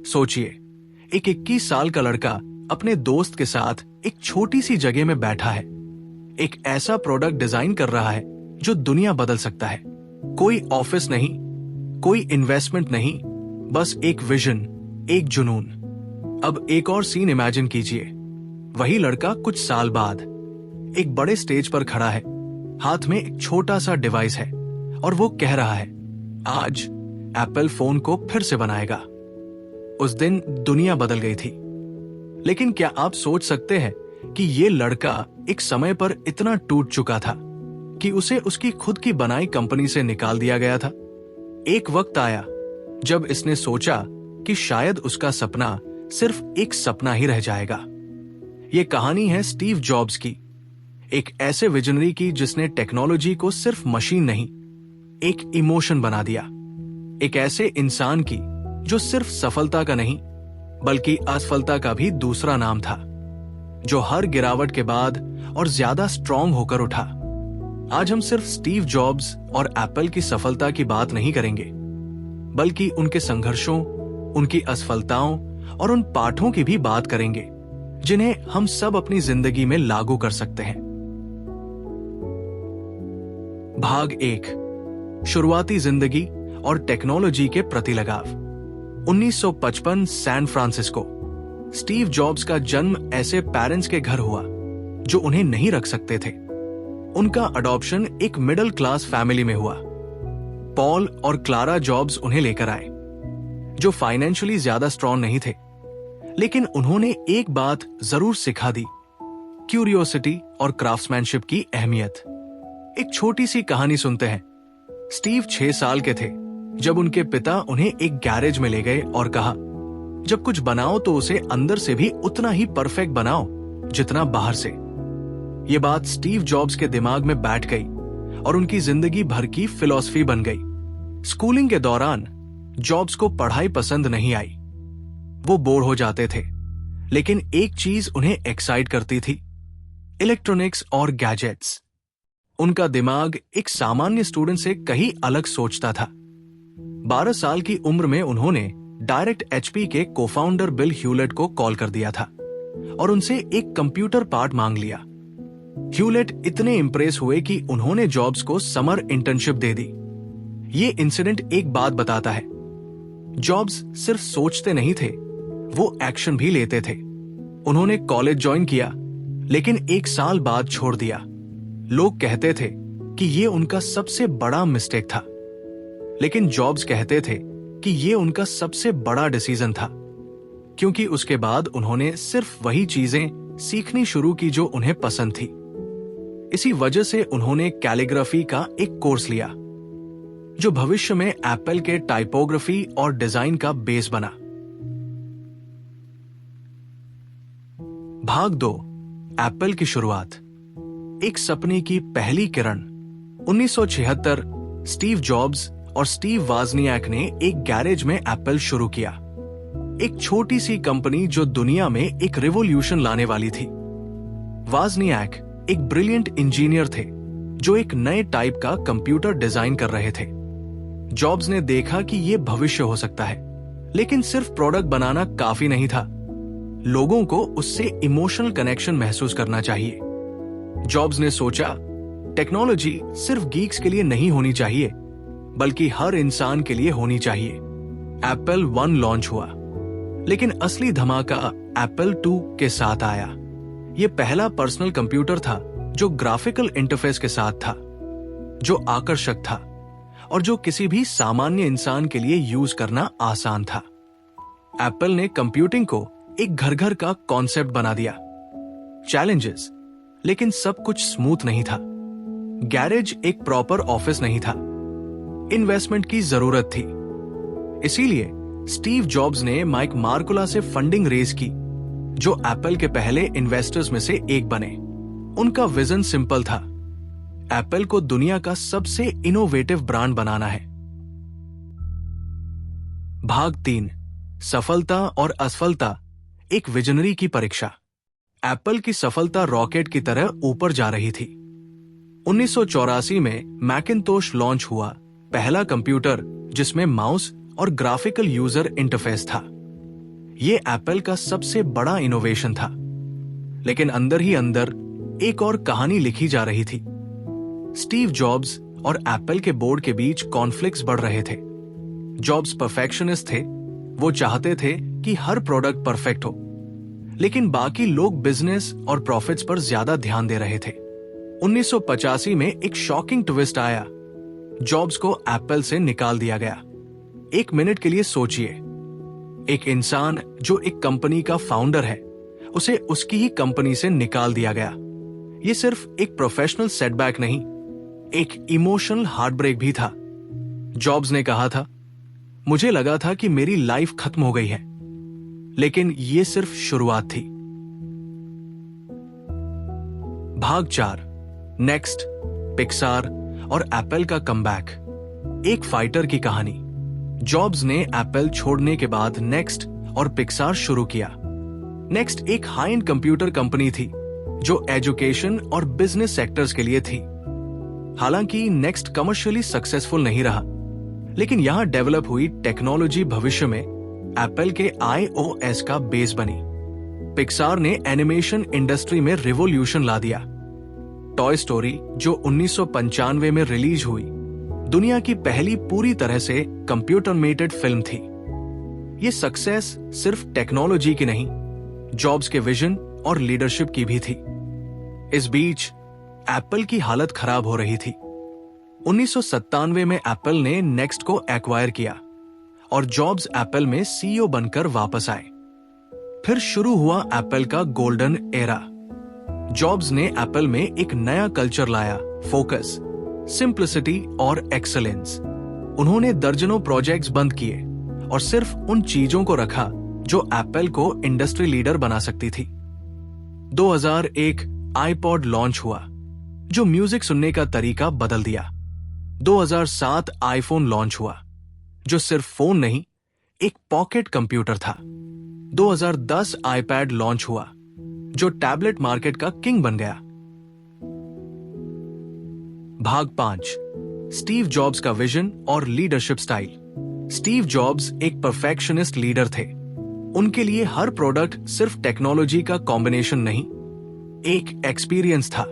सोचिए, एक 21 साल का लड़का अपने दोस्त के साथ एक छोटी सी जगह में बैठा है, एक ऐसा प्रोडक्ट डिजाइन कर रहा है जो दुनिया बदल सकता है। कोई ऑफिस नहीं, कोई इन्वेस्टमेंट नहीं, बस एक विजन, एक जुनून। अब एक और सीन इमेजिन कीजिए। वही लड़का कुछ साल बाद एक बड़े स्टेज पर खड़ा है, हाथ में एक छोटा सा डिवाइस है और वो कह रहा है, आज एप्पल फोन को फिर से बनाएगा। उस दिन दुनिया बदल गई थी। लेकिन क्या आप सोच सकते हैं कि ये लड़का एक समय पर इतना टूट चुका था कि उसे उसकी खुद की बनाई कंपनी से निकाल दिया गया था? एक वक्त आया जब इसने सोचा कि शायद उसका सपना सिर्फ एक सपना ही रह जाएगा। ये कहानी है स्टीव जॉब्स की, एक ऐसे विजनरी की जिसने टेक्नोलॉजी को सिर्फ मशीन नहीं, एक इमोशन बना दिया। एक ऐसे इंसान की जो सिर्फ सफलता का नहीं बल्कि असफलता का भी दूसरा नाम था, जो हर गिरावट के बाद और ज्यादा स्ट्रांग होकर उठा। आज हम सिर्फ स्टीव जॉब्स और एप्पल की सफलता की बात नहीं करेंगे, बल्कि उनके संघर्षों, उनकी असफलताओं और उन पाठों की भी बात करेंगे जिन्हें हम सब अपनी जिंदगी में लागू कर सकते हैं। भाग 1, शुरुआती जिंदगी और टेक्नोलॉजी के प्रति लगाव। 1955 सैन फ्रांसिस्को। स्टीव जॉब्स का जन्म ऐसे पेरेंट्स के घर हुआ जो उन्हें नहीं रख सकते थे। उनका अडॉप्शन एक मिडिल क्लास फैमिली में हुआ। पॉल और क्लारा जॉब्स उन्हें लेकर आए, जो फाइनेंशियली ज्यादा स्ट्रॉन्ग नहीं थे, लेकिन उन्होंने एक बात जरूर सिखा दी, क्यूरियोसिटी और क्राफ्ट्समैनशिप की अहमियत। एक छोटी सी कहानी सुनते हैं। स्टीव 6 साल के थे जब उनके पिता उन्हें एक गैरेज में ले गए और कहा, जब कुछ बनाओ तो उसे अंदर से भी उतना ही परफेक्ट बनाओ जितना बाहर से। ये बात स्टीव जॉब्स के दिमाग में बैठ गई और उनकी जिंदगी भर की फिलॉसफी बन गई। स्कूलिंग के दौरान जॉब्स को पढ़ाई पसंद नहीं आई। वो बोर हो जाते थे, लेकिन एक चीज उन्हें एक्साइट करती थी, इलेक्ट्रॉनिक्स और गैजेट्स। उनका दिमाग एक सामान्य स्टूडेंट से कहीं अलग सोचता था। 12 साल की उम्र में उन्होंने डायरेक्ट एचपी के कोफाउंडर बिल ह्यूलेट को कॉल कर दिया था और उनसे एक कंप्यूटर पार्ट मांग लिया। ह्यूलेट इतने इंप्रेस हुए कि उन्होंने जॉब्स को समर इंटर्नशिप दे दी। ये इंसिडेंट एक बात बताता है, जॉब्स सिर्फ सोचते नहीं थे, वो एक्शन भी लेते थे। उन्होंने कॉलेज ज्वाइन किया, लेकिन 1 साल बाद छोड़ दिया। लोग कहते थे कि ये उनका सबसे बड़ा मिस्टेक था, लेकिन जॉब्स कहते थे कि ये उनका सबसे बड़ा डिसीजन था, क्योंकि उसके बाद उन्होंने सिर्फ वही चीजें सीखनी शुरू की जो उन्हें पसंद थी। इसी वजह से उन्होंने कैलीग्राफी का एक कोर्स लिया, जो भविष्य में एप्पल के टाइपोग्राफी और डिजाइन का बेस बना। भाग 2, एप्पल की शुरुआत। एक सपने की पहली किरण। 1976 स्टीव जॉब्स और स्टीव वाजनियाक ने एक गैरेज में एप्पल शुरू किया, एक छोटी सी कंपनी जो दुनिया में एक रिवॉल्यूशन लाने वाली थी। वाजनियाक एक ब्रिलियंट इंजीनियर थे जो एक नए टाइप का कंप्यूटर डिजाइन कर रहे थे। जॉब्स ने देखा कि यह भविष्य हो सकता है, लेकिन सिर्फ प्रोडक्ट बनाना काफी नहीं था, लोगों को उससे इमोशनल कनेक्शन महसूस करना चाहिए। जॉब्स ने सोचा, टेक्नोलॉजी सिर्फ गीक्स के लिए नहीं होनी चाहिए, बल्कि हर इंसान के लिए होनी चाहिए। एप्पल 1 लॉन्च हुआ, लेकिन असली धमाका एप्पल 2 के साथ आया। यह पहला पर्सनल कंप्यूटर था जो ग्राफिकल इंटरफेस के साथ था, जो आकर्षक था और जो किसी भी सामान्य इंसान के लिए यूज करना आसान था। एप्पल ने कंप्यूटिंग को एक घर घर का कॉन्सेप्ट बना दिया। चैलेंजेस, लेकिन सब कुछ स्मूथ नहीं था। गैरेज एक प्रॉपर ऑफिस नहीं था, इन्वेस्टमेंट की जरूरत थी। इसीलिए स्टीव जॉब्स ने माइक मार्कुला से फंडिंग रेज की, जो एप्पल के पहले इन्वेस्टर्स में से एक बने। उनका विजन सिंपल था, एप्पल को दुनिया का सबसे इनोवेटिव ब्रांड बनाना है। भाग 3, सफलता और असफलता, एक विजनरी की परीक्षा। एप्पल की सफलता रॉकेट की तरह ऊपर जा रही थी। 1984 में मैकिन्टोश लॉन्च हुआ, पहला कंप्यूटर जिसमें माउस और ग्राफिकल यूजर इंटरफेस था। ये एप्पल का सबसे बड़ा इनोवेशन था, लेकिन अंदर ही अंदर एक और कहानी लिखी जा रही थी। स्टीव जॉब्स और एप्पल के बोर्ड के बीच कॉन्फ्लिक्ट्स बढ़ रहे थे। जॉब्स परफेक्शनिस्ट थे, वो चाहते थे कि हर प्रोडक्ट परफेक्ट हो, लेकिन बाकी लोग बिजनेस और प्रॉफिट्स पर ज्यादा ध्यान दे रहे थे। 1985 में एक शॉकिंग ट्विस्ट आया। जॉब्स को एप्पल से निकाल दिया गया। एक मिनट के लिए सोचिए, एक इंसान जो एक कंपनी का फाउंडर है, उसे उसकी ही कंपनी से निकाल दिया गया। ये सिर्फ एक प्रोफेशनल सेटबैक नहीं, एक इमोशनल हार्टब्रेक भी था। जॉब्स ने कहा था, मुझे लगा था कि मेरी लाइफ खत्म हो गई है, लेकिन ये सिर्फ शुरुआत थी। भाग 4, नेक्स्ट, पिक्सार और एप्पल का कमबैक। एक फाइटर की कहानी। जॉब्स ने एप्पल छोड़ने के बाद नेक्स्ट और पिक्सार शुरू किया। नेक्स्ट एक हाई एंड कंप्यूटर कंपनी थी जो एजुकेशन और बिजनेस सेक्टर्स के लिए थी। हालांकि नेक्स्ट कमर्शियली सक्सेसफुल नहीं रहा, लेकिन यहां डेवलप हुई टेक्नोलॉजी भविष्य में एप्पल के iOS का बेस बनी। पिक्सार ने एनिमेशन इंडस्ट्री में रिवॉल्यूशन ला दिया। टॉय स्टोरी, जो 1995 में रिलीज हुई, दुनिया की पहली पूरी तरह से कंप्यूटरमेटेड फिल्म थी। ये सक्सेस सिर्फ टेक्नोलॉजी की नहीं, जॉब्स के विजन और लीडरशिप की भी थी। इस बीच एप्पल की हालत खराब हो रही थी। 1997 में एप्पल ने नेक्स्ट को एक्वायर किया और जॉब्स एप्पल में सीईओ बनकर वापस आए। फिर शुरू हुआ एप्पल का गोल्डन एरा। जॉब्स ने एप्पल में एक नया कल्चर लाया, फोकस, सिंप्लिसिटी और एक्सीलेंस। उन्होंने दर्जनों प्रोजेक्ट्स बंद किए और सिर्फ उन चीजों को रखा जो एप्पल को इंडस्ट्री लीडर बना सकती थी। 2001 आईपॉड लॉन्च हुआ, जो म्यूजिक सुनने का तरीका बदल दिया। 2007 आईफोन लॉन्च हुआ, जो सिर्फ फोन नहीं, एक पॉकेट कंप्यूटर था। 2010 आईपैड लॉन्च हुआ, जो टैबलेट मार्केट का किंग बन गया। भाग 5, स्टीव जॉब्स का विजन और लीडरशिप स्टाइल। स्टीव जॉब्स एक परफेक्शनिस्ट लीडर थे। उनके लिए हर प्रोडक्ट सिर्फ टेक्नोलॉजी का कॉम्बिनेशन नहीं, एक एक्सपीरियंस था।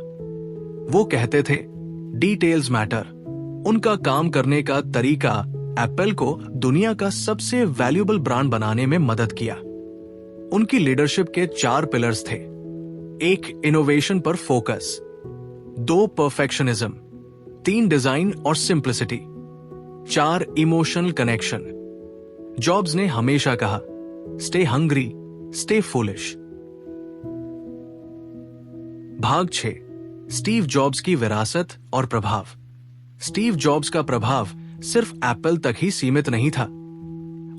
वो कहते थे, डिटेल्स मैटर। उनका काम करने का तरीका एप्पल को दुनिया का सबसे वैल्यूएबल ब्रांड बनाने में मदद किया। उनकी लीडरशिप के 4 पिलर्स थे। 1 इनोवेशन पर फोकस, 2 परफेक्शनिज्म, 3 डिजाइन और सिंप्लिसिटी, 4 इमोशनल कनेक्शन। जॉब्स ने हमेशा कहा, स्टे हंग्री, स्टे फूलिश। भाग 6, स्टीव जॉब्स की विरासत और प्रभाव। स्टीव जॉब्स का प्रभाव सिर्फ एप्पल तक ही सीमित नहीं था।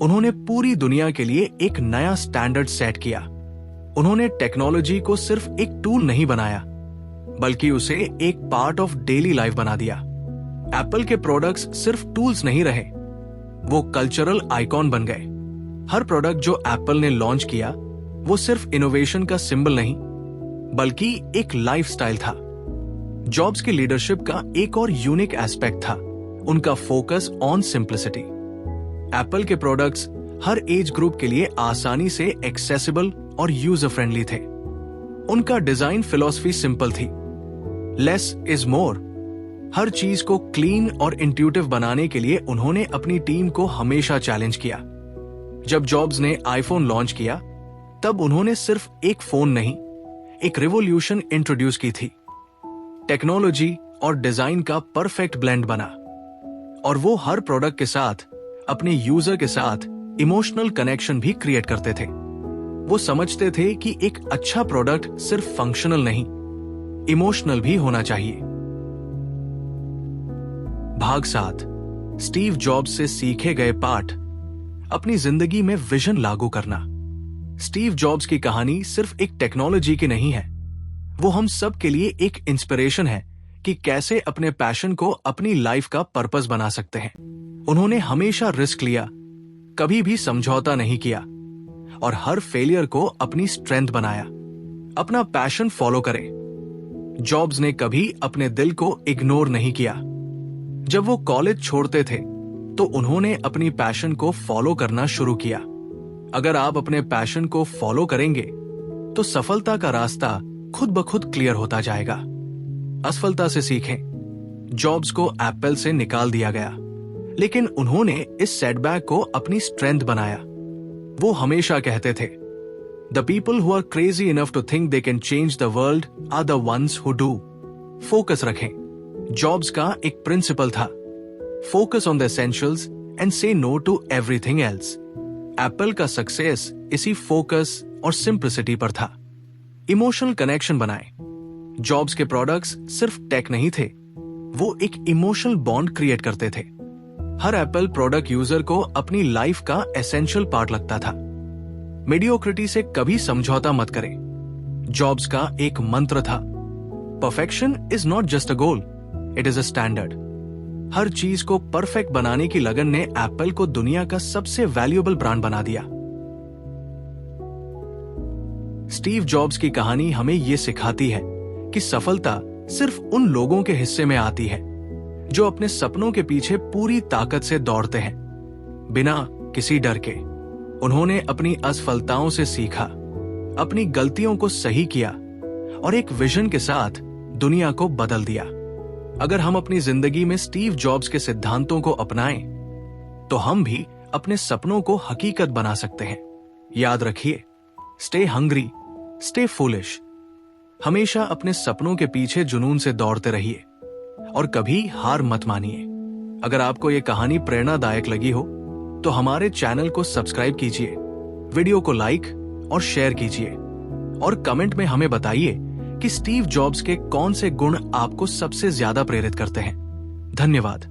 उन्होंने पूरी दुनिया के लिए एक नया स्टैंडर्ड सेट किया। उन्होंने टेक्नोलॉजी को सिर्फ एक टूल नहीं बनाया, बल्कि उसे एक पार्ट ऑफ डेली लाइफ बना दिया। एप्पल के प्रोडक्ट्स सिर्फ टूल्स नहीं रहे, वो कल्चरल आइकॉन बन गए। हर प्रोडक्ट जो एप्पल ने लॉन्च किया, वो सिर्फ इनोवेशन का सिंबल नहीं, बल्कि एक लाइफस्टाइल था। जॉब्स की लीडरशिप का एक और यूनिक एस्पेक्ट था उनका फोकस ऑन सिंप्लिसिटी। एप्पल के प्रोडक्ट्स हर एज ग्रुप के लिए आसानी से एक्सेसिबल और यूजर फ्रेंडली थे। उनका डिजाइन फिलॉसफी सिंपल थी, लेस इज मोर। हर चीज को क्लीन और इंट्यूटिव बनाने के लिए उन्होंने अपनी टीम को हमेशा चैलेंज किया। जब जॉब्स ने आईफोन लॉन्च किया, तब उन्होंने सिर्फ एक फोन नहीं, एक रिवॉल्यूशन इंट्रोड्यूस की थी। टेक्नोलॉजी और डिजाइन का परफेक्ट ब्लेंड बना, और वो हर प्रोडक्ट के साथ अपने यूजर के साथ इमोशनल कनेक्शन भी क्रिएट करते थे। वो समझते थे कि एक अच्छा प्रोडक्ट सिर्फ फंक्शनल नहीं, इमोशनल भी होना चाहिए। भाग 7, स्टीव जॉब्स से सीखे गए पाठ। अपनी जिंदगी में विजन लागू करना। स्टीव जॉब्स की कहानी सिर्फ एक टेक्नोलॉजी की नहीं है, वो हम सब के लिए एक इंस्पिरेशन है कि कैसे अपने पैशन को अपनी लाइफ का पर्पस बना सकते हैं। उन्होंने हमेशा रिस्क लिया, कभी भी समझौता नहीं किया, और हर फेलियर को अपनी स्ट्रेंथ बनाया। अपना पैशन फॉलो करें। जॉब्स ने कभी अपने दिल को इग्नोर नहीं किया। जब वो कॉलेज छोड़ते थे, तो उन्होंने अपनी पैशन को फॉलो करना शुरू किया। अगर आप अपने पैशन को फॉलो करेंगे तो सफलता का रास्ता खुद ब खुद क्लियर होता जाएगा। असफलता से सीखें। जॉब्स को एप्पल से निकाल दिया गया, लेकिन उन्होंने इस सेटबैक को अपनी स्ट्रेंथ बनाया। वो हमेशा कहते थे, the people who are crazy enough to think they can change the world are the ones who do. Focus रखें। जॉब्स का एक प्रिंसिपल था, focus on the essentials and say no to everything else. Apple का success इसी focus और simplicity पर था। Emotional connection बनाए। जॉब्स के प्रोडक्ट्स सिर्फ टेक नहीं थे, वो एक इमोशनल बॉन्ड क्रिएट करते थे। हर एप्पल प्रोडक्ट यूजर को अपनी लाइफ का एसेंशियल पार्ट लगता था। मीडियोक्रिटी से कभी समझौता मत करें। जॉब्स का एक मंत्र था, perfection is not just a goal, it is a standard. हर चीज को परफेक्ट बनाने की लगन ने एप्पल को दुनिया का सबसे वैल्यूएबल ब्रांड बना दिया। स्टीव जॉब्स की कहानी हमें यह सिखाती है कि सफलता सिर्फ उन लोगों के हिस्से में आती है जो अपने सपनों के पीछे पूरी ताकत से दौड़ते हैं, बिना किसी डर के। उन्होंने अपनी असफलताओं से सीखा, अपनी गलतियों को सही किया और एक विजन के साथ दुनिया को बदल दिया। अगर हम अपनी जिंदगी में स्टीव जॉब्स के सिद्धांतों को अपनाएं, तो हम भी अपने सपनों को हकीकत बना सकते हैं। याद रखिए, स्टे हंग्री, स्टे फूलिश। हमेशा अपने सपनों के पीछे जुनून से दौड़ते रहिए और कभी हार मत मानिए। अगर आपको यह कहानी प्रेरणादायक लगी हो तो हमारे चैनल को सब्सक्राइब कीजिए, वीडियो को लाइक और शेयर कीजिए और कमेंट में हमें बताइए कि स्टीव जॉब्स के कौन से गुण आपको सबसे ज्यादा प्रेरित करते हैं। धन्यवाद।